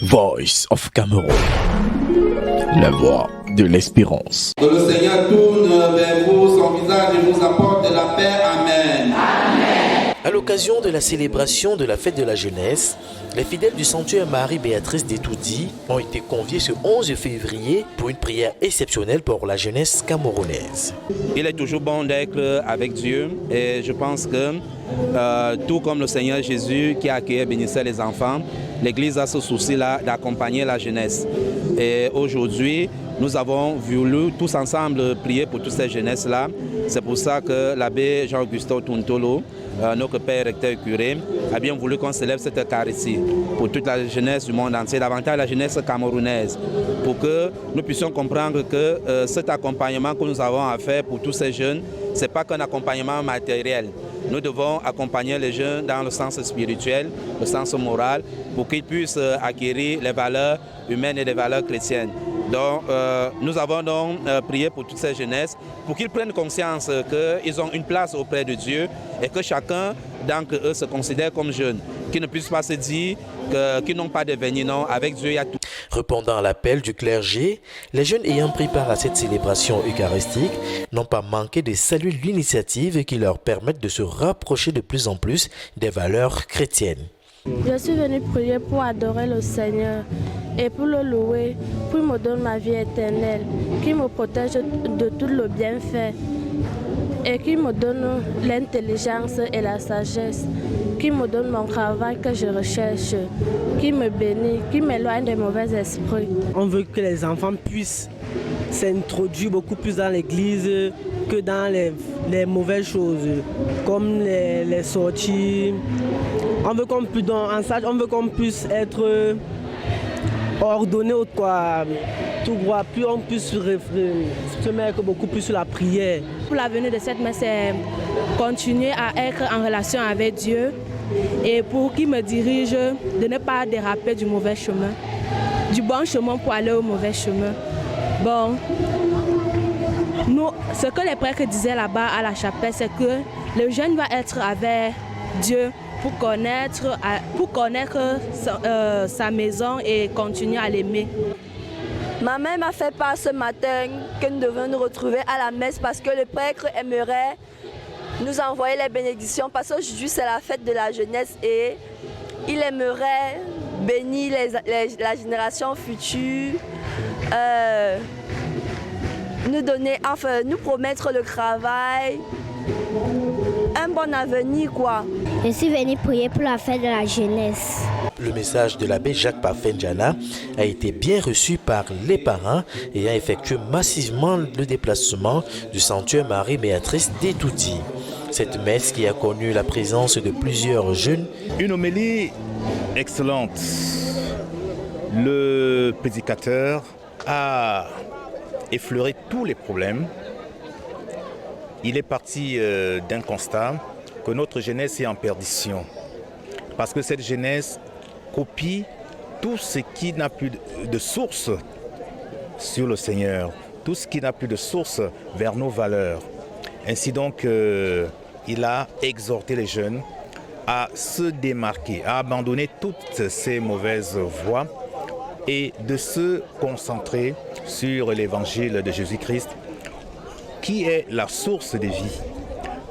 Voice of Cameroon, la voix de l'espérance. Que le Seigneur tourne vers vous son visage et vous apporte de la paix. Amen. À l'occasion de la célébration de la fête de la jeunesse, les fidèles du sanctuaire Marie-Béatrice d'Etoudi ont été conviés ce 11 février pour une prière exceptionnelle pour la jeunesse camerounaise. Il est toujours bon d'être avec Dieu et je pense que tout comme le Seigneur Jésus qui a accueilli et bénissait les enfants, l'Église a ce souci-là d'accompagner la jeunesse. Et aujourd'hui, nous avons voulu tous ensemble prier pour toutes ces jeunesses-là. C'est pour ça que l'abbé Jean-Augustin Tuntolo, notre père recteur curé, a bien voulu qu'on célèbre cette Eucharistie pour toute la jeunesse du monde entier, davantage la jeunesse camerounaise, pour que nous puissions comprendre que cet accompagnement que nous avons à faire pour tous ces jeunes, ce n'est pas qu'un accompagnement matériel. Nous devons accompagner les jeunes dans le sens spirituel, le sens moral, pour qu'ils puissent acquérir les valeurs humaines et les valeurs chrétiennes. Donc, nous avons donc prié pour toutes ces jeunesses, pour qu'ils prennent conscience qu'ils ont une place auprès de Dieu et que chacun d'entre eux se considère comme jeune, qu'ils ne puissent pas se dire qu'ils n'ont pas de devenir, non, avec Dieu il y a tout. Répondant à l'appel du clergé, les jeunes ayant pris part à cette célébration eucharistique n'ont pas manqué de saluer l'initiative qui leur permet de se rapprocher de plus en plus des valeurs chrétiennes. Je suis venu prier pour adorer le Seigneur et pour le louer, pour qu'il me donne ma vie éternelle, qu'il me protège de tout le bienfait et qu'il me donne l'intelligence et la sagesse, qu'il me donne mon travail que je recherche, qu'il me bénisse, qu'il m'éloigne des mauvais esprits. On veut que les enfants puissent s'introduire beaucoup plus dans l'église que dans les mauvaises choses, comme les sorties. On veut qu'on puisse être ordonné quoi, tout droit, puis on puisse se mettre beaucoup plus sur la prière. Pour l'avenir de cette messe, c'est continuer à être en relation avec Dieu et pour qu'il me dirige de ne pas déraper du mauvais chemin, du bon chemin pour aller au mauvais chemin. Bon, ce que les prêtres disaient là-bas à la chapelle, c'est que le jeune va être avec Dieu pour connaître sa maison et continuer à l'aimer. Ma mère m'a fait part ce matin que nous devons nous retrouver à la messe parce que le prêtre aimerait nous envoyer les bénédictions parce qu'aujourd'hui c'est la fête de la jeunesse et il aimerait bénir la génération future, nous promettre le travail, un bon avenir quoi. Je suis venue prier pour la fête de la jeunesse. Le message de l'abbé Jacques Parfait-Njana a été bien reçu par les parents ayant effectué massivement le déplacement du sanctuaire Marie-Béatrice d'Etoudi. Cette messe qui a connu la présence de plusieurs jeunes. Une homélie excellente. Le prédicateur a effleuré tous les problèmes. Il est parti d'un constat que notre jeunesse est en perdition. Parce que cette jeunesse copie tout ce qui n'a plus de source sur le Seigneur, tout ce qui n'a plus de source vers nos valeurs. Ainsi donc, il a exhorté les jeunes à se démarquer, à abandonner toutes ces mauvaises voies et de se concentrer sur l'évangile de Jésus-Christ, qui est la source de vie.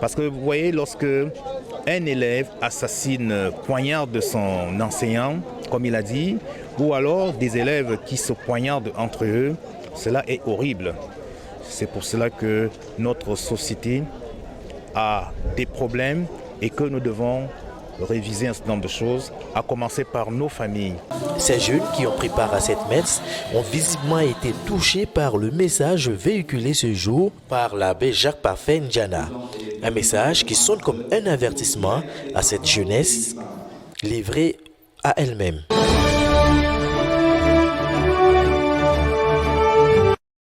Parce que vous voyez, lorsque un élève assassine, poignarde son enseignant, comme il a dit, ou alors des élèves qui se poignardent entre eux, cela est horrible. C'est pour cela que notre société a des problèmes et que nous devons réviser un certain nombre de choses, à commencer par nos familles. Ces jeunes qui ont pris part à cette messe ont visiblement été touchés par le message véhiculé ce jour par l'abbé Jacques Parfait-Njana. Un message qui sonne comme un avertissement à cette jeunesse livrée à elle-même.